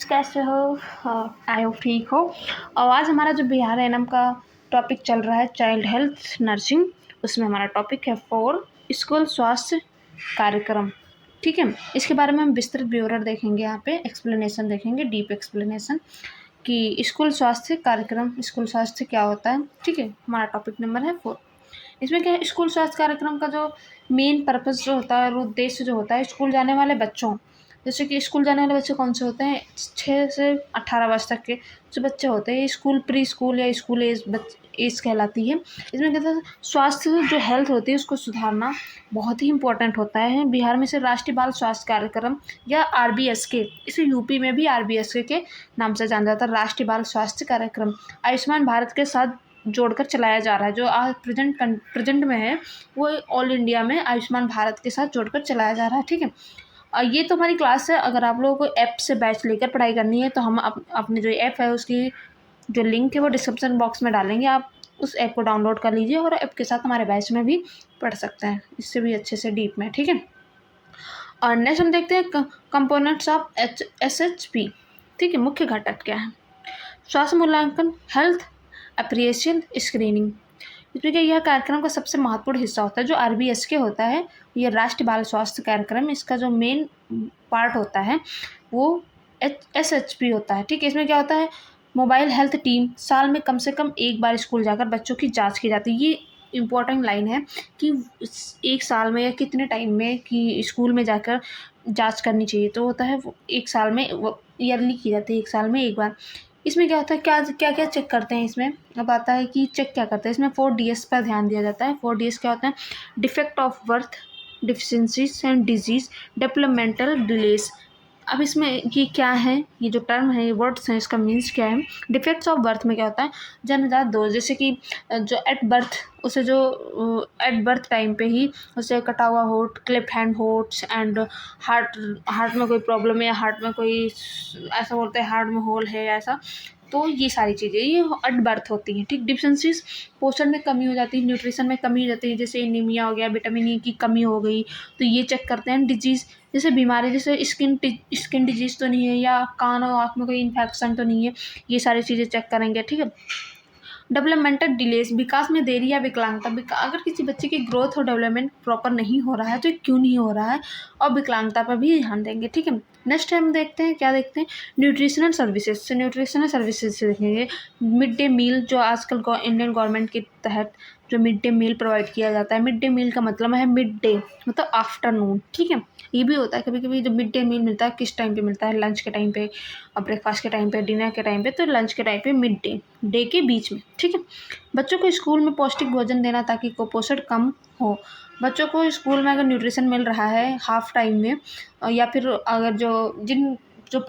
कैसे हो? I hope ठीक हो। और आज हमारा जो बिहार एनएम का टॉपिक चल रहा है चाइल्ड हेल्थ नर्सिंग, उसमें हमारा टॉपिक है 4 स्कूल स्वास्थ्य कार्यक्रम। ठीक है, इसके बारे में हम विस्तृत ब्यौरा देखेंगे। यहाँ पे एक्सप्लेनेशन देखेंगे, डीप एक्सप्लेनेशन कि स्कूल स्वास्थ्य कार्यक्रम, स्कूल स्वास्थ्य क्या होता है। ठीक है, हमारा टॉपिक नंबर है 4। इसमें क्या है, स्कूल स्वास्थ्य कार्यक्रम का जो मेन पर्पस जो होता है और उद्देश्य जो होता है, स्कूल जाने वाले बच्चों, जैसे कि स्कूल जाने वाले बच्चे कौन से होते हैं, 6 से 18 वर्ष तक के जो बच्चे होते हैं, स्कूल प्री स्कूल या स्कूल एज कहलाती है। इसमें कहते हैं स्वास्थ्य जो हेल्थ होती है उसको सुधारना बहुत ही इंपॉर्टेंट होता है। बिहार में से राष्ट्रीय बाल स्वास्थ्य कार्यक्रम या RBSK, इसे यूपी में भी RBSK के नाम से जाना जाता है, राष्ट्रीय बाल स्वास्थ्य कार्यक्रम, आयुष्मान भारत के साथ जोड़कर चलाया जा रहा है। जो आज प्रेजेंट में है वो ऑल इंडिया में आयुष्मान भारत के साथ जोड़कर चलाया जा रहा है। ठीक है, ये तो हमारी क्लास है। अगर आप लोगों को ऐप से बैच लेकर पढ़ाई करनी है तो हम अपने जो ऐप है उसकी जो लिंक है वो डिस्क्रिप्शन बॉक्स में डालेंगे। आप उस ऐप को डाउनलोड कर लीजिए और ऐप के साथ हमारे बैच में भी पढ़ सकते हैं, इससे भी अच्छे से डीप में। ठीक है, और नेक्स्ट हम देखते हैं कंपोनेंट्स ऑफ SHP। ठीक है, मुख्य घटक क्या है। स्वास्थ्य मूल्यांकन, हेल्थ अप्रिसिएशन, स्क्रीनिंग। इसमें क्या, यह कार्यक्रम का सबसे महत्वपूर्ण हिस्सा होता है। जो RBSK होता है, ये राष्ट्रीय बाल स्वास्थ्य कार्यक्रम, इसका जो मेन पार्ट होता है वो SHP होता है। ठीक है, इसमें क्या होता है, मोबाइल हेल्थ टीम, साल में कम से कम एक बार स्कूल जाकर बच्चों की जांच की जाती है। ये इम्पोर्टेंट लाइन है कि एक साल में या कितने टाइम में कि स्कूल में जाकर जांच करनी चाहिए। तो होता है वो एक साल में, वो ईयरली की जाती है, एक साल में एक बार। इसमें क्या होता है, क्या क्या चेक करते हैं इसमें। अब आता है कि चेक क्या करते हैं इसमें। 4DS पर ध्यान दिया जाता है। 4DS क्या होता है, defect of birth, deficiencies and disease, developmental delays. अब इसमें ये क्या है, ये जो टर्म है, ये वर्ड्स हैं, इसका मीन्स क्या है। डिफेक्ट्स ऑफ बर्थ में क्या होता है, जन्मजात दोष, जैसे कि जो एट बर्थ, उसे जो एट बर्थ टाइम पे ही उसे कटा हुआ होठ, क्लिप हैंड होट्स एंड हार्ट में कोई प्रॉब्लम है, या हार्ट में कोई ऐसा बोलते हैं हार्ट में होल है ऐसा, तो ये सारी चीज़ें ये एट बर्थ होती हैं। ठीक, डिफिशेंसीज, पोषण में कमी हो जाती है, न्यूट्रिशन में कमी हो जाती है, जैसे एनीमिया हो गया, विटामिन E की कमी हो गई, तो ये चेक करते हैं। डिजीज़, जैसे बीमारी, जैसे स्किन डिजीज़ तो नहीं है, या कान और आँख में कोई इन्फेक्शन तो नहीं है, ये सारी चीज़ें चेक करेंगे। ठीक है, डेवलपमेंटल डिलेस, विकास में देरी या विकलांगता। अगर किसी बच्चे की ग्रोथ और डेवलपमेंट प्रॉपर नहीं हो रहा है तो क्यों नहीं हो रहा है, और विकलांगता पर भी ध्यान देंगे। ठीक है, नेक्स्ट हम देखते हैं, क्या देखते हैं, न्यूट्रिशनल सर्विसेज से। न्यूट्रिशनल सर्विसेज से देखेंगे मिड डे मील, जो आजकल इंडियन गवर्नमेंट के तहत जो मिड डे मील प्रोवाइड किया जाता है। मिड डे मील का मतलब है मिड डे, मतलब आफ्टरनून। ठीक है, ये भी होता है कभी कभी जो मिड डे मील मिलता है किस टाइम पे मिलता है, लंच के टाइम पे और ब्रेकफास्ट के टाइम पे, डिनर के टाइम पे। तो लंच के टाइम पे, मिड डे के बीच में। ठीक है, बच्चों को स्कूल में पौष्टिक भोजन देना ताकि कुपोषण कम हो। बच्चों को स्कूल में अगर न्यूट्रिशन मिल रहा है हाफ टाइम में, या फिर अगर जो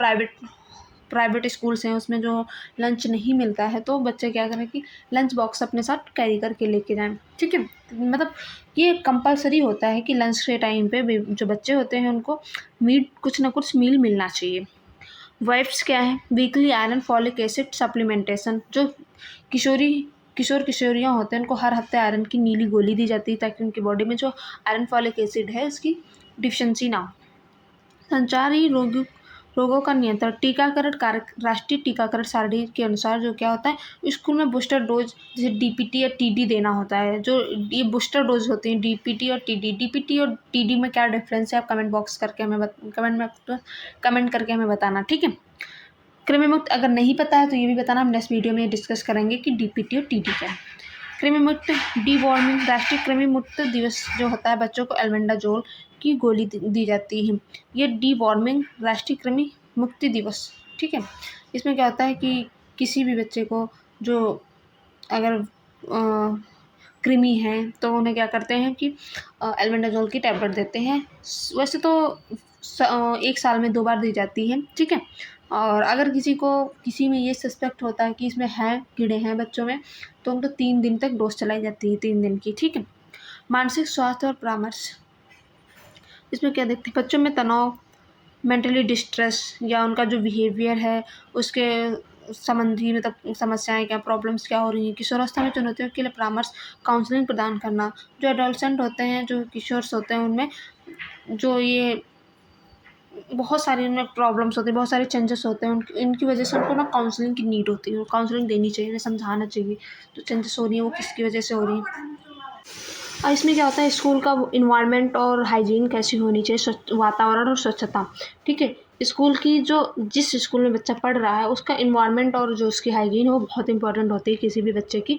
प्राइवेट स्कूल्स हैं उसमें जो लंच नहीं मिलता है, तो बच्चे क्या करें कि लंच बॉक्स अपने साथ कैरी करके लेके जाएं। ठीक है, मतलब ये कंपलसरी होता है कि लंच के टाइम पे जो बच्चे होते हैं उनको कुछ ना कुछ मील मिलना चाहिए। वाइप्स क्या है, weekly iron folic acid supplementation. जो किशोर किशोरियाँ होते हैं उनको हर हफ्ते आयरन की नीली गोली दी जाती है ताकि उनकी बॉडी में जो आयरन फॉलिक एसिड है उसकी डिफिशेंसी ना हो। संचारी रोगों का नियंत्रण, टीकाकरण कार्य, राष्ट्रीय टीकाकरण सारणी के अनुसार जो क्या होता है, स्कूल में बूस्टर डोज जैसे DPT या TD देना होता है। जो ये बूस्टर डोज होती हैं DPT और TD और TD में क्या डिफरेंस है, आप कमेंट करके हमें बताना। ठीक है, कृमि मुक्त अगर नहीं पता है तो ये भी बताना, हम नेक्स्ट वीडियो में डिस्कस करेंगे कि DPT और TD क्या है। कृमि मुक्त डीवॉर्मिंग, राष्ट्रीय कृमि मुक्त दिवस जो होता है, बच्चों को एल्बेंडाजोल की गोली दी जाती है। ये डीवॉर्मिंग राष्ट्रीय कृमि मुक्ति दिवस। ठीक है, इसमें क्या होता है कि किसी भी बच्चे को जो अगर कृमि है तो उन्हें क्या करते हैं कि एल्बेंडाजोल की टैबलेट देते हैं। वैसे तो एक साल में 2 बार दी जाती है। ठीक है, और अगर किसी में ये सस्पेक्ट होता है कि इसमें कीड़े हैं बच्चों में, तो उनको 3 दिन तक डोज चलाई जाती है, 3 दिन की। ठीक है, मानसिक स्वास्थ्य और परामर्श, इसमें क्या देखते हैं, बच्चों में तनाव, मेंटली डिस्ट्रेस या उनका जो बिहेवियर है उसके संबंधी मतलब समस्याएं क्या, प्रॉब्लम्स क्या हो रही हैं, किशोरावस्था में चुनौतियों के लिए परामर्श, काउंसलिंग प्रदान करना। जो एडोलसेंट होते हैं, जो किशोर होते हैं, उनमें जो ये बहुत सारी उनमें प्रॉब्लम्स होती हैं, बहुत सारे चेंजेस होते हैं, इनकी वजह से उनको ना काउंसलिंग की नीड होती है, काउंसलिंग देनी चाहिए, उन्हें समझाना चाहिए जो चेंजेस हो रही हैं वो किसकी वजह से हो रही हैं। और इसमें क्या होता है, स्कूल का इन्वायरमेंट और हाइजीन कैसी होनी चाहिए, स्वच्छ वातावरण और स्वच्छता। ठीक है, स्कूल की जो जिस स्कूल में बच्चा पढ़ रहा है उसका इन्वायरमेंट और जो उसकी हाइजीन है वो बहुत इंपॉर्टेंट होती है किसी भी बच्चे की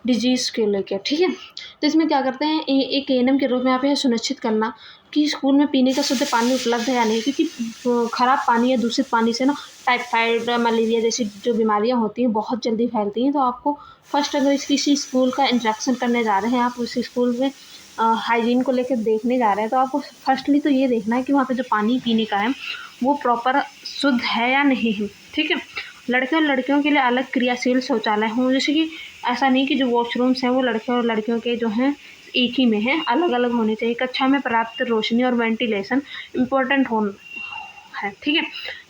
डिजीज़ के लेकर। ठीक है, तो इसमें क्या करते हैं, एक एएनएम के रूप में यहाँ पे सुनिश्चित करना कि स्कूल में पीने का शुद्ध पानी उपलब्ध है या नहीं, क्योंकि ख़राब पानी या दूषित पानी से ना टाइफाइड, मलेरिया जैसी जो बीमारियाँ होती हैं बहुत जल्दी फैलती हैं। तो आपको फर्स्ट, अगर किसी स्कूल का इंटरेक्शन करने जा रहे हैं, आप उस स्कूल में हाइजीन को लेकर देखने जा रहे हैं, तो आपको फर्स्टली तो ये देखना है कि वहाँ पे जो पानी पीने का है वो प्रॉपर शुद्ध है या नहीं है। ठीक है, लड़के और लड़कियों के लिए अलग क्रियाशील शौचालय हों, जैसे कि ऐसा नहीं कि जो वॉशरूम्स हैं वो लड़के और लड़कियों के जो हैं एक ही में हैं, अलग अलग होने चाहिए। कक्षा में पर्याप्त रोशनी और वेंटिलेशन इम्पोर्टेंट है। ठीक है,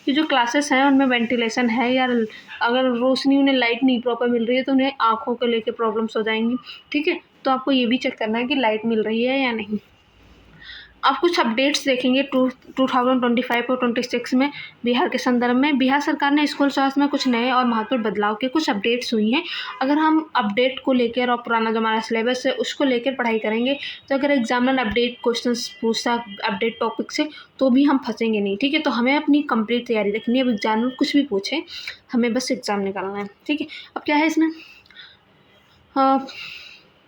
कि जो क्लासेस हैं उनमें वेंटिलेशन है, या अगर रोशनी उन्हें लाइट नहीं प्रॉपर मिल रही है तो उन्हें आँखों को लेके प्रॉब्लम्स हो जाएंगी। ठीक है, तो आपको ये भी चेक करना है कि लाइट मिल रही है या नहीं। आप कुछ अपडेट्स देखेंगे 2025 और 26 में बिहार के संदर्भ में। बिहार सरकार ने स्कूल स्वास्थ्य में कुछ नए और महत्वपूर्ण बदलाव के कुछ अपडेट्स हुई हैं। अगर हम अपडेट को लेकर और पुराना जो हमारा सिलेबस है उसको लेकर पढ़ाई करेंगे, तो अगर एग्जामिनर अपडेट क्वेश्चंस पूछता अपडेट टॉपिक से तो भी हम फंसेंगे नहीं। ठीक है, तो हमें अपनी कंप्लीट तैयारी रखनी है। अब एग्जामिनर कुछ भी पूछे, हमें बस एग्ज़ाम निकालना है। ठीक है, अब क्या है इसमें,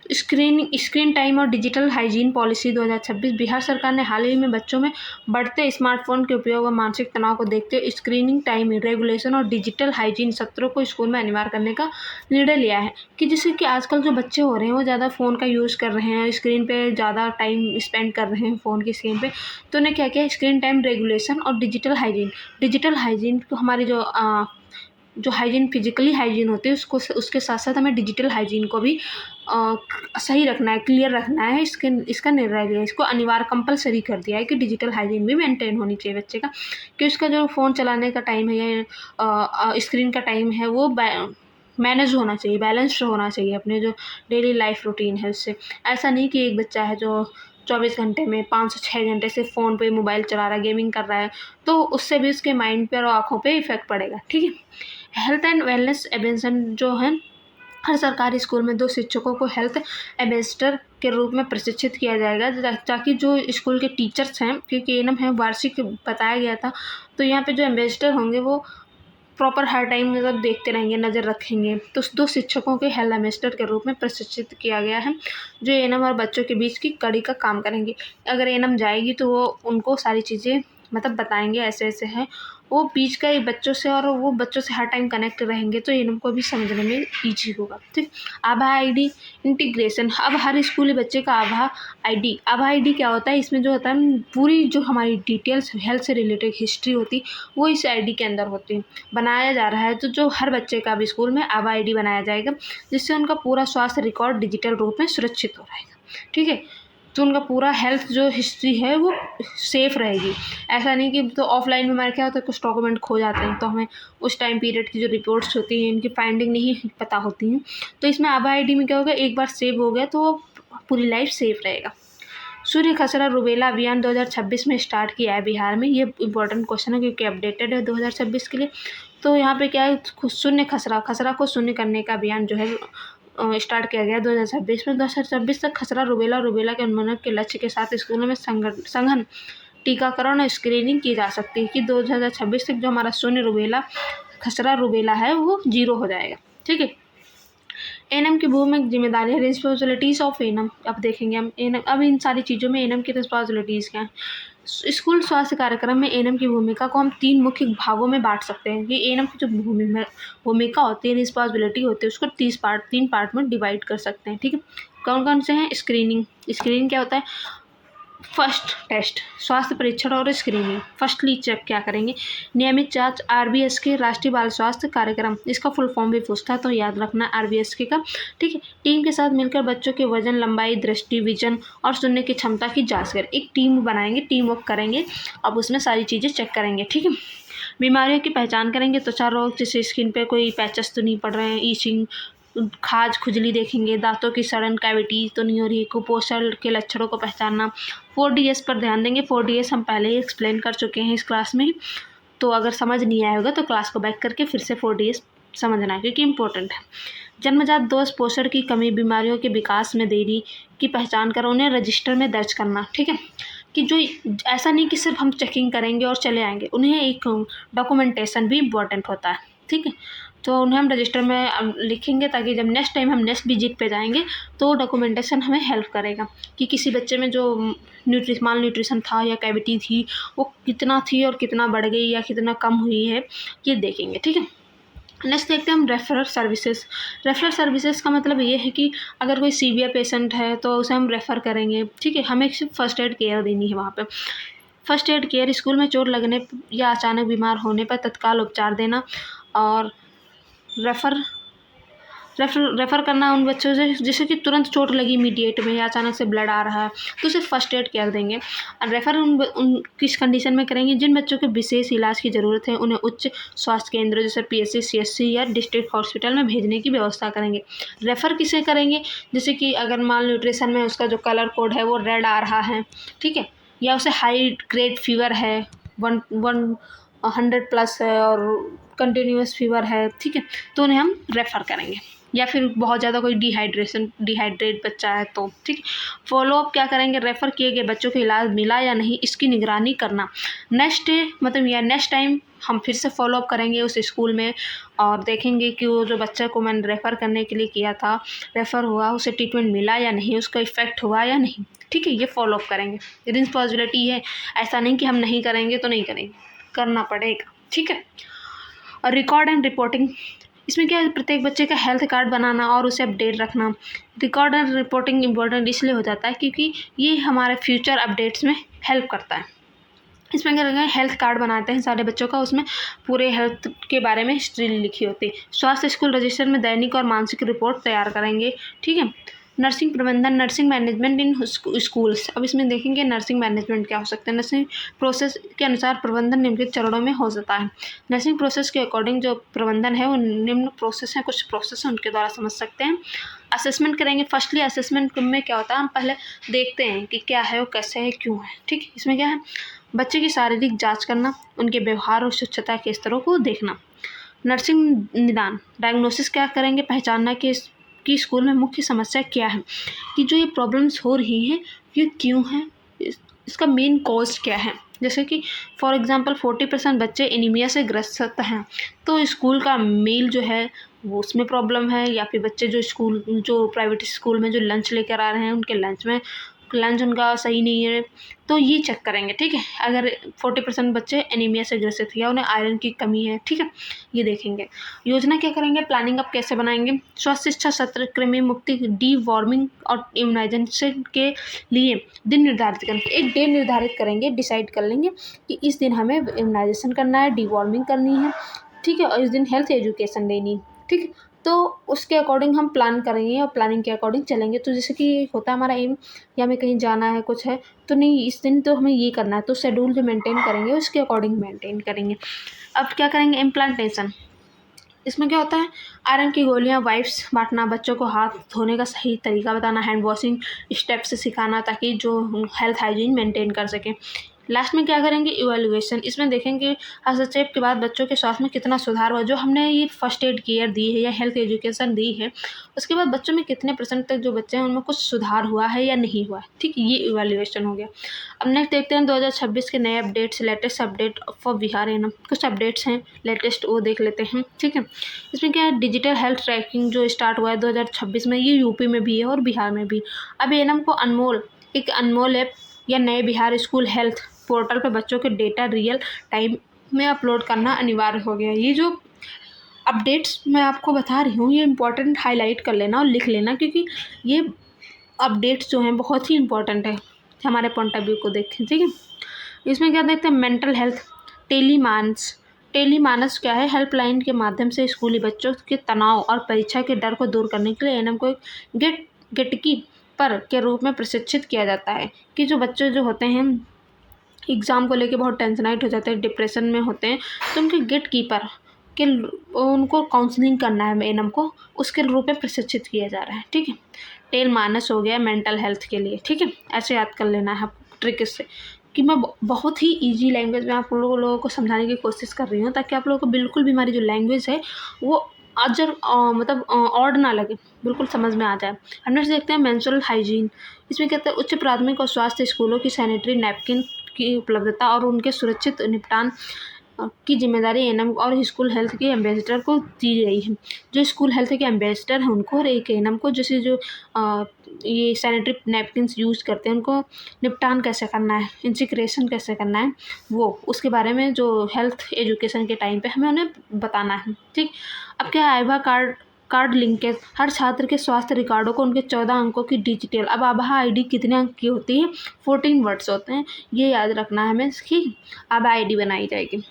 स्क्रीन टाइम और डिजिटल हाइजीन पॉलिसी 2026। बिहार सरकार ने हाल ही में बच्चों में बढ़ते स्मार्टफोन के उपयोग और मानसिक तनाव को देखते हुए स्क्रीनिंग टाइम रेगुलेशन और डिजिटल हाइजीन सत्रों को स्कूल में अनिवार्य करने का निर्णय लिया है। कि जैसे कि आजकल जो बच्चे हो रहे हैं वो ज़्यादा फ़ोन का यूज़ कर रहे हैं, स्क्रीन पे ज़्यादा टाइम स्पेंड कर रहे हैं फ़ोन की स्क्रीन पे, तो उन्हें क्या किया, स्क्रीन टाइम रेगुलेशन और डिजिटल हाइजीन को हमारी जो हाइजीन फिजिकली हाइजीन होती है उसको उसके साथ साथ हमें डिजिटल हाइजीन को भी सही रखना है, क्लियर रखना है। इसका निर्णय लिया, इसको अनिवार्य कंपलसरी कर दिया है कि डिजिटल हाइजीन भी मेंटेन होनी चाहिए बच्चे का, कि उसका जो फ़ोन चलाने का टाइम है या स्क्रीन का टाइम है वो मैनेज होना चाहिए, बैलेंस्ड होना चाहिए अपने जो डेली लाइफ रूटीन है उससे। ऐसा नहीं कि एक बच्चा है जो 24 घंटे में 5 से 6 घंटे से फ़ोन पे मोबाइल चला रहा है, गेमिंग कर रहा है, तो उससे भी उसके माइंड पर और आँखों पे इफ़ेक्ट पड़ेगा। ठीक है, हेल्थ एंड वेलनेस एम्बेसडर जो है, हर सरकारी स्कूल में 2 शिक्षकों को हेल्थ एम्बेसडर के रूप में प्रशिक्षित किया जाएगा, ताकि जो स्कूल के टीचर्स हैं, क्योंकि एएनएम है वार्षिक बताया गया था, तो यहाँ पे जो एम्बेसडर होंगे वो प्रॉपर हर टाइम मतलब देखते रहेंगे, नज़र रखेंगे। तो 2 शिक्षकों के हेल्थ एम्बेसडर के रूप में प्रशिक्षित किया गया है, जो एएनएम और बच्चों के बीच की कड़ी का काम करेंगे। अगर एएनएम जाएगी तो वो उनको सारी चीज़ें मतलब बताएंगे, ऐसे ऐसे है, वो बीच का बच्चों से, और वो बच्चों से हर टाइम कनेक्ट रहेंगे, तो एएनएम को भी समझने में ईजी होगा। ठीक, आभा आईडी इंटीग्रेशन। अब हर स्कूली बच्चे का आभा आईडी क्या होता है, इसमें जो होता है पूरी जो हमारी डिटेल्स हेल्थ से रिलेटेड हिस्ट्री होती वो इस आईडी के अंदर होती है। बनाया जा रहा है, तो जो हर बच्चे का भी स्कूल में आभा आईडी बनाया जाएगा, जिससे उनका पूरा स्वास्थ्य रिकॉर्ड डिजिटल रूप में सुरक्षित हो रहेगा। ठीक है, तो उनका पूरा हेल्थ जो हिस्ट्री है वो सेफ़ रहेगी। ऐसा नहीं कि तो ऑफलाइन में हमारे क्या होता है, कुछ डॉक्यूमेंट खो जाते हैं तो हमें उस टाइम पीरियड की जो रिपोर्ट्स होती हैं इनकी फाइंडिंग नहीं पता होती हैं। तो इसमें आभा आईडी में क्या होगा, एक बार सेव हो गया तो वो पूरी लाइफ सेफ रहेगा। सूर्य खसरा रुबेला अभियान 2026 में स्टार्ट किया है बिहार में। ये इंपॉर्टेंट क्वेश्चन है क्योंकि अपडेटेड है 2026 के लिए। तो यहाँ पे क्या है, शून्य खसरा को शून्य करने का अभियान जो है स्टार्ट किया गया 2026 में। 2026 तक खसरा रुबेला के उन्मूलन के लक्ष्य के साथ स्कूलों में सघन टीकाकरण और स्क्रीनिंग की जा सकती है, कि 2026 तक जो हमारा शून्य खसरा रुबेला है वो 0 हो जाएगा। ठीक है, एएनएम की भूमिका जिम्मेदारी है, रिस्पॉन्सिबिलिटीज़ ऑफ एएनएम। अब देखेंगे हम एएनएम, अब इन सारी चीज़ों में एएनएम की रिस्पॉन्सिबिलिटीज़ क्या हैं। स्कूल स्वास्थ्य कार्यक्रम में एएनएम की भूमिका को हम 3 मुख्य भागों में बांट सकते हैं, कि एएनएम की जो भूमिका होती है, रिस्पॉन्सिबिलिटी होती है, उसको 3 पार्ट में डिवाइड कर सकते हैं। ठीक है, कौन कौन से हैं। स्क्रीनिंग क्या होता है, फर्स्ट टेस्ट, स्वास्थ्य परीक्षण और स्क्रीनिंग। फर्स्टली चेक क्या करेंगे, नियमित जांच, आरबीएस के राष्ट्रीय बाल स्वास्थ्य कार्यक्रम, इसका फुल फॉर्म भी पूछता है तो याद रखना आरबीएस के का। ठीक है, टीम के साथ मिलकर बच्चों के वजन, लंबाई, दृष्टि, विजन और सुनने की क्षमता की जांच करें। एक टीम बनाएंगे, टीम वर्क करेंगे, अब उसमें सारी चीज़ें चेक करेंगे। ठीक है, बीमारियों की पहचान करेंगे, त्वचा रोग जैसे स्किन पे कोई पैचेस तो नहीं पड़ रहे हैं, ईचिंग, खाज खुजली देखेंगे, दांतों की सड़न, कैविटी तो नहीं हो रही, कुपोषण के लक्षणों को पहचानना। 4DS पर ध्यान देंगे। 4DS हम पहले ही एक्सप्लेन कर चुके हैं इस क्लास में, तो अगर समझ नहीं आया होगा तो क्लास को बैक करके फिर से 4DS समझना है क्योंकि इम्पोर्टेंट है। जन्मजात दोष, पोषण की कमी, बीमारियों के विकास में देरी की पहचान कर उन्हें रजिस्टर में दर्ज करना। ठीक है, कि जो ऐसा नहीं कि सिर्फ हम चेकिंग करेंगे और चले आएंगे, उन्हें एक डॉक्यूमेंटेशन भी इम्पोर्टेंट होता है। ठीक है, तो उन्हें हम रजिस्टर में लिखेंगे ताकि जब नेक्स्ट टाइम हम नेक्स्ट विजिट पे जाएंगे तो डॉक्यूमेंटेशन हमें हेल्प करेगा कि किसी बच्चे में जो माल न्यूट्रिशन था या कैविटी थी वो कितना थी और कितना बढ़ गई या कितना कम हुई है, ये देखेंगे। ठीक है, नेक्स्ट देखते हैं हम रेफरल सर्विसेज। रेफरल सर्विसेज का मतलब ये है कि अगर कोई सीवियर पेशेंट है तो उसे हम रेफ़र करेंगे। ठीक है, हमें सिर्फ फर्स्ट एड केयर देनी है वहाँ पे। फर्स्ट एड केयर, स्कूल में चोट लगने या अचानक बीमार होने पर तत्काल उपचार देना। और रेफ़र करना उन बच्चों से जिसे कि तुरंत चोट लगी इमीडिएट में या अचानक से ब्लड आ रहा है तो उसे फर्स्ट एड केयर देंगे। और रेफ़र उन किस कंडीशन में करेंगे, जिन बच्चों के विशेष इलाज की ज़रूरत है उन्हें उच्च स्वास्थ्य केंद्र जैसे PSC, CSC या डिस्ट्रिक्ट हॉस्पिटल में भेजने की व्यवस्था करेंगे। रेफ़र किसे करेंगे, जैसे कि अगर माल न्यूट्रिशन में उसका जो कलर कोड है वो रेड आ रहा है, ठीक है, या उसे हाई ग्रेड फीवर है, 100+ है और कंटिन्यूस फीवर है, ठीक है, तो उन्हें हम रेफ़र करेंगे। या फिर बहुत ज़्यादा कोई डिहाइड्रेट बच्चा है तो ठीक। फॉलोअप क्या करेंगे, रेफ़र किए गए बच्चों को इलाज मिला या नहीं इसकी निगरानी करना। नेक्स्ट डे मतलब या नेक्स्ट टाइम हम फिर से फॉलोअप करेंगे उस स्कूल में और देखेंगे कि वो जो बच्चे को मैंने रेफ़र करने के लिए किया था, रेफ़र हुआ, उसे ट्रीटमेंट मिला या नहीं, उसका इफ़ेक्ट हुआ या नहीं। ठीक है, ये फॉलोअप करेंगे। रिस्पॉन्सिबिलिटी है, ऐसा नहीं कि हम नहीं करेंगे तो नहीं करेंगे, करना पड़ेगा। ठीक है, और रिकॉर्ड एंड रिपोर्टिंग, इसमें क्या है, प्रत्येक बच्चे का हेल्थ कार्ड बनाना और उसे अपडेट रखना। रिकॉर्ड एंड रिपोर्टिंग इम्पोर्टेंट इसलिए हो जाता है क्योंकि ये हमारे फ्यूचर अपडेट्स में हेल्प करता है। इसमें क्या करेंगे, हेल्थ कार्ड बनाते हैं सारे बच्चों का, उसमें पूरे हेल्थ के बारे में हिस्ट्री लिखी होती है। स्वास्थ्य स्कूल रजिस्टर में दैनिक और मानसिक रिपोर्ट तैयार करेंगे। ठीक है, नर्सिंग प्रबंधन, नर्सिंग मैनेजमेंट इन स्कूल्स। अब इसमें देखेंगे नर्सिंग मैनेजमेंट क्या हो सकता है। नर्सिंग प्रोसेस के अनुसार प्रबंधन निम्नलिखित चरणों में हो सकता है। नर्सिंग प्रोसेस के अकॉर्डिंग जो प्रबंधन है वो निम्न प्रोसेस है, कुछ प्रोसेस हैं उनके द्वारा समझ सकते हैं। असेसमेंट करेंगे। फर्स्टली असेसमेंट में क्या होता है, हम पहले देखते हैं कि क्या है वो, कैसे है, क्यों है। ठीक, इसमें क्या है, बच्चे की शारीरिक जांच करना, उनके व्यवहार और स्वच्छता के स्तरों को देखना। नर्सिंग निदान, डायग्नोसिस क्या करेंगे, पहचानना कि स्कूल में मुख्य समस्या क्या है, कि जो ये प्रॉब्लम्स हो रही हैं ये क्यों है, इसका मेन कॉज क्या है। जैसे कि फॉर एग्जांपल 40% बच्चे एनीमिया से ग्रस्त हैं तो स्कूल का मील जो है वो उसमें प्रॉब्लम है, या फिर बच्चे जो प्राइवेट स्कूल में जो लंच लेकर आ रहे हैं उनके लंच उनका सही नहीं है, तो ये चेक करेंगे। ठीक है, अगर 40% बच्चे एनीमिया से ग्रसित या उन्हें आयरन की कमी है, ठीक है, ये देखेंगे। योजना क्या करेंगे, प्लानिंग अब कैसे बनाएंगे। स्वास्थ्य शिक्षा सत्र, कृमि मुक्ति, डीवॉर्मिंग और इम्यूनाइजेशन के लिए दिन निर्धारित करेंगे। एक डे निर्धारित करेंगे, डिसाइड कर लेंगे कि इस दिन हमें इम्यूनाइजेशन करना है, डीवॉर्मिंग करनी है, ठीक है, और इस दिन हेल्थ एजुकेशन देनी है। ठीक है, तो उसके अकॉर्डिंग हम प्लान करेंगे और प्लानिंग के अकॉर्डिंग चलेंगे। तो जैसे कि होता है हमारा एम, या हमें कहीं जाना है, कुछ है, तो नहीं इस दिन तो हमें ये करना है, तो शेड्यूल जो मेंटेन करेंगे उसके अकॉर्डिंग मेंटेन करेंगे। अब क्या करेंगे, इम्प्लांटेशन। इसमें क्या होता है, आयरन की गोलियां, वाइप्स बांटना, बच्चों को हाथ धोने का सही तरीका बताना, हैंड वॉशिंग स्टेप्स सिखाना ताकि जो हेल्थ हाइजीन मेंटेन कर सकें। लास्ट में क्या करेंगे, इवैल्यूएशन। इसमें देखेंगे हस्तक्षेप के बाद बच्चों के स्वास्थ्य में कितना सुधार हुआ, जो हमने ये फर्स्ट एड केयर दी है या हेल्थ एजुकेशन दी है उसके बाद बच्चों में कितने % तक जो बच्चे हैं उनमें कुछ सुधार हुआ है या नहीं हुआ है। ठीक, ये इवैल्यूएशन हो गया। अब नेक्स्ट देखते हैं 2026 के नए updates, latest update for Bihar annum. कुछ अपडेट्स हैं लेटेस्ट, वो देख लेते हैं। ठीक है, इसमें क्या है, डिजिटल हेल्थ ट्रैकिंग जो स्टार्ट हुआ है 2026 में, ये यूपी में भी है और बिहार में भी। अब एनम को एक अनमोल ऐप या नए बिहार स्कूल हेल्थ पोर्टल पर बच्चों के डेटा रियल टाइम में अपलोड करना अनिवार्य हो गया। ये जो अपडेट्स मैं आपको बता रही हूँ ये इंपॉर्टेंट हाईलाइट कर लेना और लिख लेना, क्योंकि ये अपडेट्स जो हैं बहुत ही इंपॉर्टेंट है हमारे पॉइंट ऑफ व्यू को देखें। ठीक है, इसमें क्या देखते हैं, मेंटल हेल्थ, टेलीमानस क्या है, हेल्पलाइन के माध्यम से स्कूली बच्चों के तनाव और परीक्षा के डर को दूर करने के लिए एनएम को एक गेटकीपर के रूप में प्रशिक्षित किया जाता है। कि जो बच्चे जो होते हैं एग्ज़ाम को लेके बहुत टेंशनाइट हो जाते हैं, डिप्रेशन में होते हैं, तो उनके गेट कीपर के उनको काउंसलिंग करना है एनम को, उसके रूप में प्रशिक्षित किया जा रहा है। ठीक है, टेल माइनस हो गया मेंटल हेल्थ के लिए। ठीक है, ऐसे याद कर लेना है आपको ट्रिक इससे, कि मैं बहुत ही ईजी लैंग्वेज में आप लोगों को समझाने की कोशिश कर रही हूँ, ताकि आप लोगों को बिल्कुल भी हमारी जो लैंग्वेज है वो अजर मतलब ऑड ना लगे, बिल्कुल समझ में आ जाए। हम नेक्स्ट देखते हैं मेंस्ट्रुअल हाइजीन। इसमें कहते हैं उच्च प्राथमिक और स्वास्थ्य स्कूलों की सैनिटरी नैपकिन की उपलब्धता और उनके सुरक्षित निपटान की जिम्मेदारी एनम और स्कूल हेल्थ के एम्बेसडर को दी गई है। जो स्कूल हेल्थ के एम्बेसडर हैं उनको और एक एनम को, जैसे जो ये सैनिटरी नैपकिन्स यूज़ करते हैं उनको निपटान कैसे करना है, इंटीग्रेशन कैसे करना है, वो उसके बारे में जो हेल्थ एजुकेशन के टाइम पे हमें उन्हें बताना है। ठीक, अब क्या है, आभा कार्ड लिंकेज, हर छात्र के स्वास्थ्य रिकॉर्डों को उनके 14 अंकों की डिजिटल, अब आभा आईडी कितने अंक की होती है, 14 वर्ड्स होते हैं, ये याद रखना है हमें। इसकी आभा आईडी बनाई जाएगी।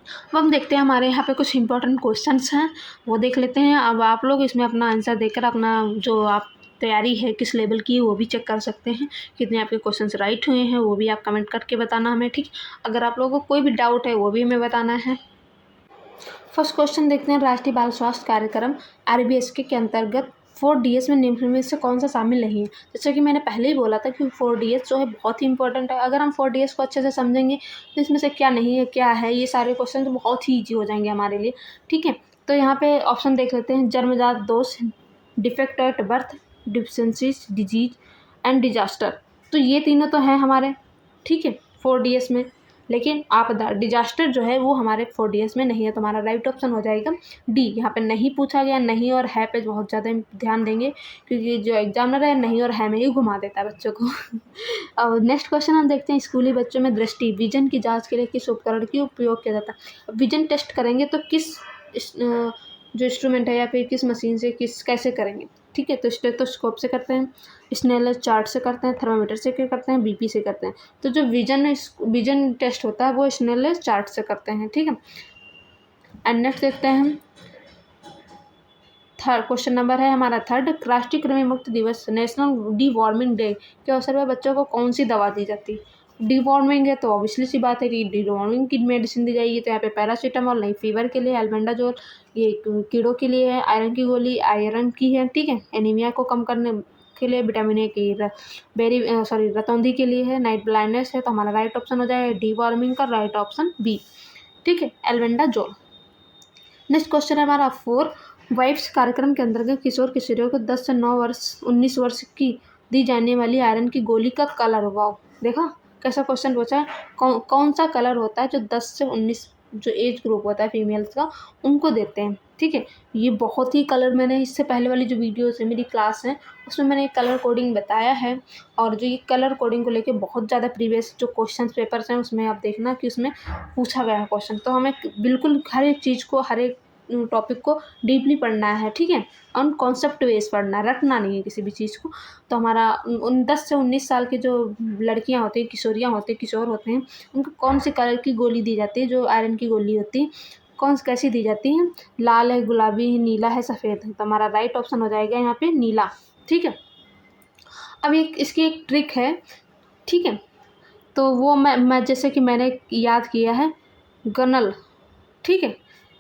अब हम देखते हैं हमारे यहाँ पे कुछ इंपॉर्टेंट क्वेश्चंस हैं, वो देख लेते हैं। अब आप लोग इसमें अपना आंसर देकर अपना जो आप तैयारी है किस लेवल की वो भी चेक कर सकते हैं, कितने आपके क्वेश्चंस राइट हुए हैं वो भी आप कमेंट करके बताना हमें। ठीक, अगर आप लोगों को कोई भी डाउट है वो भी हमें बताना है। फर्स्ट क्वेश्चन देखते हैं, राष्ट्रीय बाल स्वास्थ्य कार्यक्रम RBSK के अंतर्गत 4DS में निम्न में से कौन सा शामिल नहीं है। जैसे कि मैंने पहले ही बोला था कि 4DS जो है बहुत ही इंपॉर्टेंट है। अगर हम 4DS को अच्छे से समझेंगे तो इसमें से क्या नहीं है क्या है, ये सारे क्वेश्चन तो बहुत ही ईजी हो जाएंगे हमारे लिए। ठीक है, तो यहाँ पे ऑप्शन देख लेते हैं, जन्मजात दोष, defect at birth, deficiencies, disease and disaster. तो ये तीनों तो हैं हमारे, ठीक है, 4DS में। लेकिन आपदा डिजास्टर जो है वो हमारे 4DS में नहीं है, तो हमारा राइट ऑप्शन हो जाएगा डी। यहाँ पे नहीं पूछा गया, नहीं और है पे बहुत ज़्यादा ध्यान देंगे, क्योंकि जो एग्जामिनर है नहीं और है में ही घुमा देता है बच्चों को। और नेक्स्ट क्वेश्चन हम देखते हैं, स्कूली बच्चों में दृष्टि विजन की जांच के लिए किस उपकरण की उपयोग किया जाता है। विजन टेस्ट करेंगे तो किस जो इंस्ट्रूमेंट है या फिर किस मशीन से कैसे करेंगे। ठीक है, तो स्टेथोस्कोप से करते हैं, स्नेलर चार्ट से करते हैं, थर्मामीटर से करते हैं, BP से करते हैं। तो जो विजन टेस्ट होता है वो स्नेलर चार्ट से करते हैं। ठीक है, एंड नेक्स्ट देखते हैं हम थर्ड क्वेश्चन नंबर है हमारा थर्ड, राष्ट्रीय कृमि मुक्त दिवस नेशनल डी वार्मिंग डे के अवसर पर बच्चों को कौन सी दवा दी जाती है। डी वार्मिंग है तो ऑब्वियसली सी बात है कि डी वार्मिंग की मेडिसिन दी जाएगी, तो यहाँ पे पैरासीटामोल नहीं, फीवर के लिए एल्बेंडाजोल, ये कीड़ों के लिए है, आयरन की गोली आयरन की है। ठीक है, एनीमिया को कम करने के लिए विटामिन ए की रतौंधी के लिए है, नाइट ब्लाइंडनेस है, तो हमारा राइट ऑप्शन हो जाएगा डी वार्मिंग का राइट ऑप्शन बी। ठीक है, एल्बेंडाजोल। नेक्स्ट क्वेश्चन है हमारा 4, वाइफ्स कार्यक्रम के अंतर्गत किशोर किशोरियों को 10 से 19 वर्ष की दी जाने वाली आयरन की गोली का कलर, वाओ देखा कैसा क्वेश्चन पूछा है, कौन सा कलर होता है जो 10 से 19 जो एज ग्रुप होता है फीमेल्स का उनको देते हैं। ठीक है, ये बहुत ही कलर, मैंने इससे पहले वाली जो वीडियोस है मेरी क्लास है उसमें मैंने कलर कोडिंग बताया है, और जो ये कलर कोडिंग को लेके बहुत ज़्यादा प्रीवियस जो क्वेश्चन पेपर्स हैं उसमें आप देखना कि उसमें पूछा गया है क्वेश्चन। तो हमें बिल्कुल हर एक चीज़ को, हर एक टॉपिक को डीपली पढ़ना है। ठीक है, ऑन कॉन्सेप्ट बेस पढ़ना है, रटना नहीं है किसी भी चीज़ को। तो हमारा 10 से 19 साल की जो लड़कियां होती हैं, किशोरियां होती हैं, किशोर होते हैं, उनको कौन सी कलर की गोली दी जाती है, जो आयरन की गोली होती है, कैसी दी जाती है, लाल है, गुलाबी है, नीला है, सफ़ेद है। तो हमारा राइट ऑप्शन हो जाएगा यहाँ पे नीला। ठीक है, अब इसकी एक ट्रिक है। ठीक है, तो वो मैं जैसे कि मैंने याद किया है गनल। ठीक है,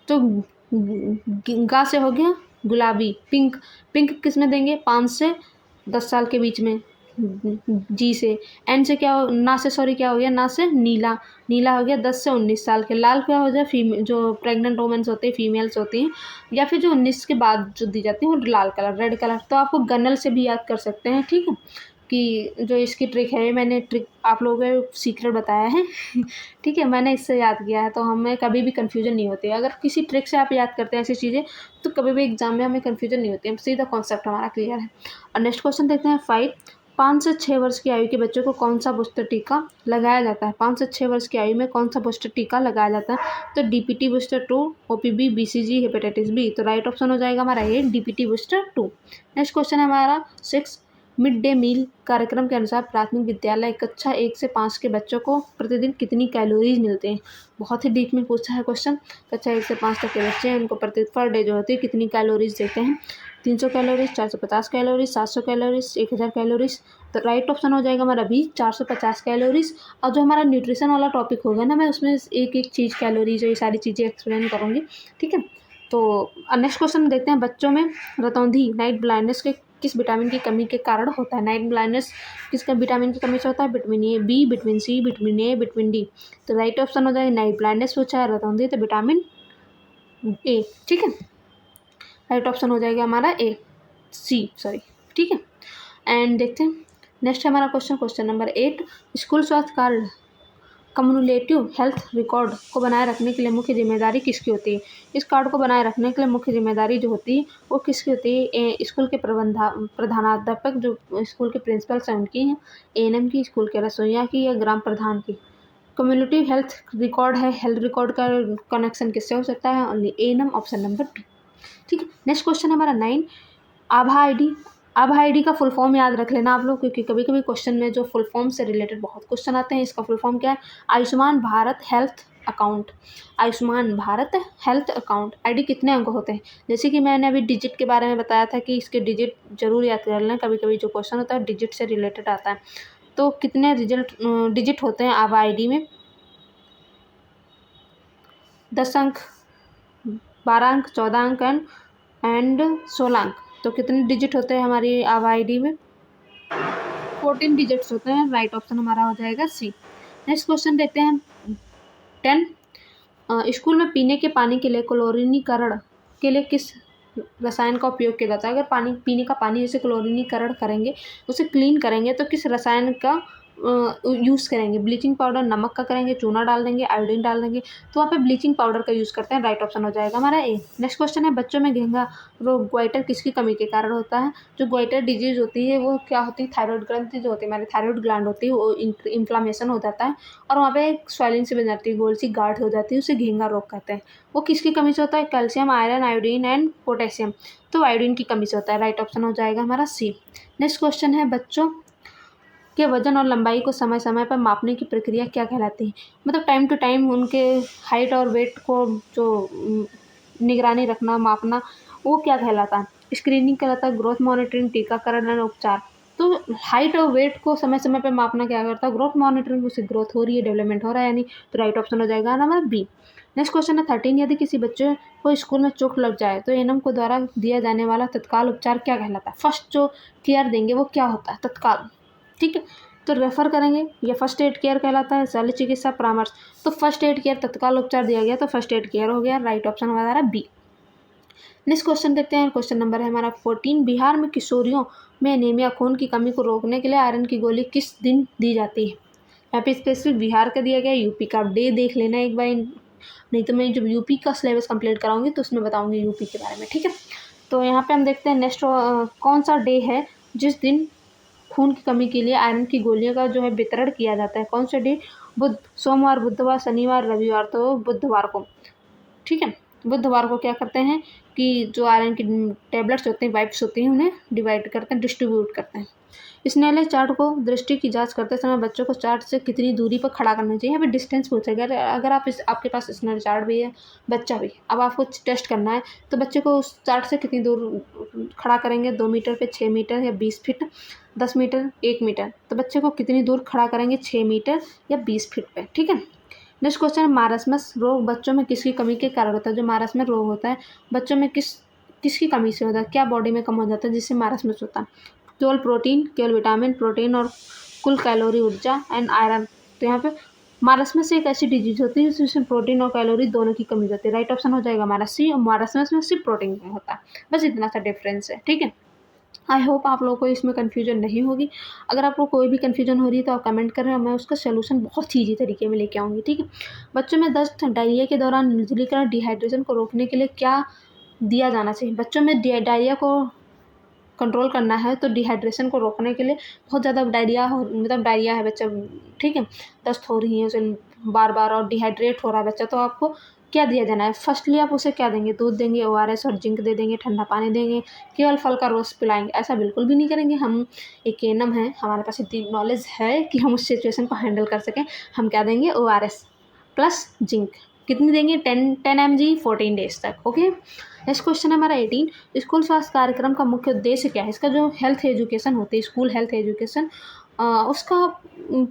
तो गा से हो गया गुलाबी, पिंक किस में देंगे, 5 से 10 साल के बीच में, जी से, एन से क्या हो, ना से सॉरी क्या हो गया, ना से नीला हो गया 10 से 19 साल के, लाल क्या हो जाए फीमेल जो प्रेग्नेंट वुमेन्स होते हैं, फीमेल्स होती हैं, या फिर जो 19 के बाद जो दी जाती है वो लाल कलर, रेड कलर। तो आपको गनल से भी याद कर सकते हैं। ठीक है, कि जो इसकी ट्रिक है, मैंने ट्रिक आप लोगों को सीक्रेट बताया है। ठीक है, मैंने इससे याद किया है, तो हमें कभी भी कन्फ्यूजन नहीं होती है। अगर किसी ट्रिक से आप याद करते हैं ऐसी चीज़ें तो कभी भी एग्जाम में हमें कन्फ्यूजन नहीं होती है, सीधा कॉन्सेप्ट हमारा क्लियर है। और नेक्स्ट क्वेश्चन देखते हैं 5, 5 से 6 वर्ष की आयु के बच्चों को कौन सा बूस्टर टीका लगाया जाता है। 5 से 6 वर्ष की आयु में कौन सा बूस्टर टीका लगाया जाता है। तो DPT booster 2, OPV, BCG, hepatitis B. तो राइट ऑप्शन हो जाएगा हमारा ये DPT बूस्टर 2। नेक्स्ट क्वेश्चन है हमारा 6, मिड डे मील कार्यक्रम के अनुसार प्राथमिक विद्यालय कक्षा 1 से 5 के बच्चों को प्रतिदिन कितनी कैलोरीज मिलते हैं। बहुत ही डीप में पूछा है क्वेश्चन। कक्षा 1 से 5 तक के बच्चे हैं, उनको प्रति पर डे जो होती है कितनी कैलोरीज देते हैं। 300 कैलोरीज, 450 कैलोरीज, 700 कैलोरीज, 1000 कैलोरीज। तो राइट ऑप्शन हो जाएगा हमारा बी, 450 कैलोरीज। और जो हमारा न्यूट्रिशन वाला टॉपिक होगा ना, मैं उसमें एक एक चीज़ कैलोरीज और ये सारी चीज़ें एक्सप्लेन करूँगी, ठीक है। तो नेक्स्ट क्वेश्चन देखते हैं। बच्चों में रतौंधी नाइट ब्लाइंडनेस के किस विटामिन की कमी के कारण होता है। नाइट ब्लाइंडनेस किसका विटामिन की कमी से होता है। Vitamin A, B, vitamin C, vitamin A, vitamin D. तो राइट ऑप्शन हो जाएगा नाइट ब्लाइंडनेस पूछा है, रतौंधी तो विटामिन ए, ठीक है। राइट ऑप्शन हो जाएगा हमारा ए, सी सॉरी, ठीक है। एंड देखते हैं नेक्स्ट हमारा क्वेश्चन नंबर 8। स्कूल स्वास्थ्य कार्ड कम्युनिकेटिव हेल्थ रिकॉर्ड को बनाए रखने के लिए मुख्य जिम्मेदारी किसकी होती है। इस कार्ड को बनाए रखने के लिए मुख्य जिम्मेदारी जो होती है वो किसकी होती है। स्कूल के प्रधानाध्यापक जो स्कूल के प्रिंसिपल्स हैं उनकी है, एएनएम की, स्कूल के रसोइया की, या ग्राम प्रधान की। कम्युनिटी हेल्थ रिकॉर्ड है, हेल्थ रिकॉर्ड का कनेक्शन किससे हो सकता है। Only ANM, option number B, ठीक है। नेक्स्ट क्वेश्चन हमारा 9। आभा आईडी का फुल फॉर्म याद रख लेना आप लोग, क्योंकि कभी कभी क्वेश्चन में जो फुल फॉर्म से रिलेटेड बहुत क्वेश्चन आते हैं। इसका फुल फॉर्म क्या है। Ayushman Bharat health account. Ayushman Bharat health account. ID कितने अंक होते हैं। जैसे कि मैंने अभी डिजिट के बारे में बताया था कि इसके डिजिट जरूर याद कर लेना, कभी कभी जो क्वेश्चन होता है डिजिट से रिलेटेड आता है। तो कितने डिजिट होते हैं आभा आईडी में। 10 अंक, 12 अंक, 14 अंक एंड 16 अंक। तो कितने डिजिट होते हैं हमारी आभा आईडी में। 14 डिजिट्स होते हैं। राइट ऑप्शन हमारा हो जाएगा सी। नेक्स्ट क्वेश्चन देखते हैं 10। स्कूल में पीने के पानी के लिए क्लोरीनीकरण के लिए किस रसायन का उपयोग किया जाता है। अगर पानी पीने का पानी जैसे क्लोरीनीकरण करेंगे, उसे क्लीन करेंगे, तो किस रसायन का यूज़ करेंगे। ब्लीचिंग पाउडर, नमक का करेंगे, चूना डाल देंगे, आयोडीन डाल देंगे। तो वहाँ पे ब्लीचिंग पाउडर का यूज़ करते हैं। राइट ऑप्शन हो जाएगा हमारा ए। नेक्स्ट क्वेश्चन है बच्चों में घेंघा रोग ग्वाइटर किसकी कमी के कारण होता है। जो ग्वाइटर डिजीज होती है वो क्या होती है, थायराइड ग्रंथि जो होती है, हमारी थायराइड ग्लैंड होती है, वो इन्फ्लामेशन हो जाता है और वहाँ पे स्वेलिंग सी बन जाती है, गोल सी गांठ हो जाती है, उसे घेंघा रोग कहते हैं। वो किसकी कमी से होता है। Calcium, iron, iodine and potassium. तो आयोडीन की कमी से होता है। राइट ऑप्शन हो जाएगा हमारा सी। नेक्स्ट क्वेश्चन है बच्चों के वजन और लंबाई को समय समय पर मापने की प्रक्रिया क्या कहलाती है। मतलब टाइम टू टाइम उनके हाइट और वेट को जो निगरानी रखना, मापना, वो क्या कहलाता है। स्क्रीनिंग कहलाता है, ग्रोथ मॉनिटरिंग, टीकाकरण और उपचार। तो हाइट और वेट को समय समय पर मापना क्या करता है। ग्रोथ मॉनिटरिंग, उससे ग्रोथ हो रही है, डेवलपमेंट हो रहा है यानी। तो राइट ऑप्शन हो जाएगा नंबर बी। नेक्स्ट क्वेश्चन है 13। यदि किसी बच्चे को स्कूल में चोट लग जाए तो एएनएम को द्वारा दिया जाने वाला तत्काल उपचार क्या कहलाता है। फर्स्ट जो केयर देंगे वो क्या होता है, तत्काल, ठीक है। तो रेफर करेंगे, या फर्स्ट एड केयर कहलाता है, शल्य चिकित्सा परामर्श। तो फर्स्ट एड केयर, तत्काल उपचार दिया गया तो फर्स्ट एड केयर हो गया। राइट ऑप्शन हमारा बी। नेक्स्ट क्वेश्चन देखते हैं। क्वेश्चन नंबर है हमारा 14। बिहार में किशोरियों में एनीमिया, खून की कमी को रोकने के लिए आयरन की गोली किस दिन दी जाती है। यहाँ पे स्पेसिफिक बिहार का दिया गया, यूपी का डे देख लेना एक बार, नहीं तो मैं जब यूपी का सिलेबस कंप्लीट कराऊंगी तो उसमें बताऊंगी यूपी के बारे में, ठीक है। तो यहाँ पे हम देखते हैं नेक्स्ट कौन सा डे है जिस दिन खून की कमी के लिए आयरन की गोलियों का जो है वितरण किया जाता है। कौन सा डे। बुध, सोमवार, बुधवार, शनिवार, रविवार। तो बुधवार को, ठीक है। बुधवार को क्या करते हैं कि जो आयरन की टेबलेट्स होते हैं, वाइप्स होती हैं, उन्हें डिवाइड करते हैं, डिस्ट्रीब्यूट करते हैं। स्नेले चार्ट को दृष्टि की जांच करते समय बच्चों को चार्ट से कितनी दूरी पर खड़ा करना चाहिए। यहाँ पे डिस्टेंस पूछेगा। अगर आपके पास स्नेल चार्ट भी है, बच्चा भी, अब आपको टेस्ट करना है तो बच्चे को उस चार्ट से कितनी दूर खड़ा करेंगे। 2 मीटर पे, 6 मीटर या 20 फीट, 10 मीटर, 1 मीटर। तो बच्चे को कितनी दूर खड़ा करेंगे, 6 मीटर या 20 फीट पे, ठीक है। नेक्स्ट क्वेश्चन है मारस्मस रोग बच्चों में किसकी कमी के कारण होता है। जो मारस्मस रोग होता है बच्चों में किसकी कमी से होता है, क्या बॉडी में कम हो जाता है जिससे मारस्मस होता है। केवल प्रोटीन, केवल विटामिन, प्रोटीन और कुल कैलोरी, ऊर्जा एंड आयरन। तो यहाँ पे मारस्मस एक ऐसी डिजीज होती है जिसमें प्रोटीन और कैलोरी दोनों की कमी होती है। राइट ऑप्शन हो जाएगा हमारा सी। और मारस्मस में सिर्फ प्रोटीन में होता है, बस इतना सा डिफरेंस है, ठीक है। आई होप आप लोगों को इसमें कन्फ्यूजन नहीं होगी। अगर आपको कोई भी कन्फ्यूजन हो रही है तो आप कमेंट करें और मैं उसका सोल्यूशन बहुत ईजी तरीके में लेके आऊँगी, ठीक है। बच्चों में दस्त, डायरिया के दौरान निर्जलीकरण, डिहाइड्रेशन को रोकने के लिए क्या दिया जाना चाहिए। बच्चों में डायरिया को कंट्रोल करना है तो डिहाइड्रेशन को रोकने के लिए, बहुत ज़्यादा मतलब डायरिया है बच्चा, ठीक है, दस्त हो रही है उसे बार बार और डिहाइड्रेट हो रहा है बच्चा, तो आपको क्या दिया जाना है। फर्स्टली आप उसे क्या देंगे, दूध देंगे, ओआरएस और जिंक दे देंगे, ठंडा पानी देंगे, केवल फल का रस पिलाएंगे, ऐसा बिल्कुल भी नहीं करेंगे। हम एक एनम है, हमारे पास इतनी नॉलेज है कि हम उस सिचुएशन को हैंडल कर सकें। हम क्या देंगे, ओआरएस प्लस जिंक। कितनी देंगे, 10 mg 14 डेज तक। ओके, नेक्स्ट क्वेश्चन है हमारा 18, स्कूल स्वास्थ्य कार्यक्रम का मुख्य उद्देश्य क्या है। इसका जो हेल्थ एजुकेशन होती है, स्कूल हेल्थ एजुकेशन, उसका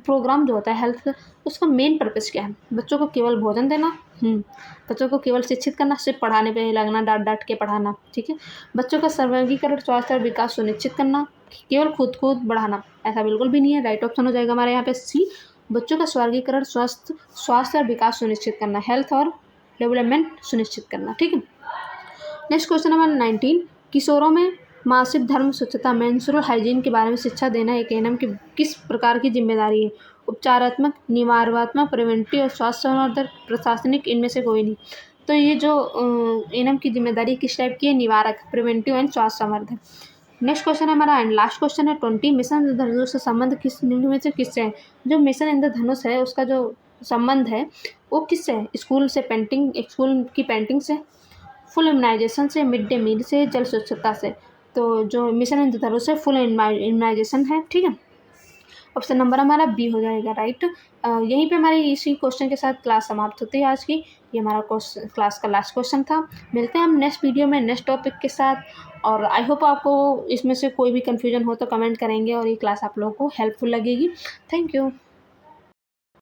प्रोग्राम जो होता है हेल्थ, उसका मेन पर्पज़ क्या है। बच्चों को केवल भोजन देना, बच्चों को केवल शिक्षित करना, सिर्फ पढ़ाने पे लगना, डांट के पढ़ाना, ठीक है। बच्चों का सर्वांगीकरण, स्वास्थ्य और विकास सुनिश्चित करना, केवल खुद बढ़ाना, ऐसा बिल्कुल भी नहीं है। राइट ऑप्शन हो जाएगा हमारे यहाँ पे सी, बच्चों का स्वर्गीकरण, स्वास्थ्य और विकास सुनिश्चित करना, हेल्थ और डेवलपमेंट सुनिश्चित करना, ठीक है। नेक्स्ट क्वेश्चन नंबर 19, किशोरों में मासिक धर्म, स्वच्छता, मेंस्ट्रुअल हाइजीन के बारे में शिक्षा देना एक एनएम की किस प्रकार की जिम्मेदारी है। उपचारात्मक, निवारणात्मक, प्रिवेंटिव और स्वास्थ्य संवर्धक, प्रशासनिक, इनमें से कोई नहीं। तो ये जो एनएम की जिम्मेदारी किस टाइप की है, निवारक, प्रिवेंटिव एंड स्वास्थ्य संवर्धक। नेक्स्ट क्वेश्चन है हमारा एंड लास्ट क्वेश्चन है 20, मिशन इंद्रधनुष से संबंध किस निम्न में से किससे है। जो मिशन इंद्रधनुष है उसका जो संबंध है वो किससे है, स्कूल से, पेंटिंग, स्कूल की पेंटिंग से, फुल इम्यूनाइजेशन से, मिड डे मील से, जल स्वच्छता से। तो जो मिशन इंद्रधनुष है फुल इम्यूनाइजेशन है, ठीक है। ऑप्शन नंबर हमारा बी हो जाएगा राइट। यहीं पे हमारी इसी क्वेश्चन के साथ क्लास समाप्त होती है आज की। ये हमारा क्लास का लास्ट क्वेश्चन था। मिलते हैं हम नेक्स्ट वीडियो में नेक्स्ट टॉपिक के साथ, और आई होप आपको इसमें से कोई भी कन्फ्यूजन हो तो कमेंट करेंगे और ये क्लास आप लोगों को हेल्पफुल लगेगी। Thank you.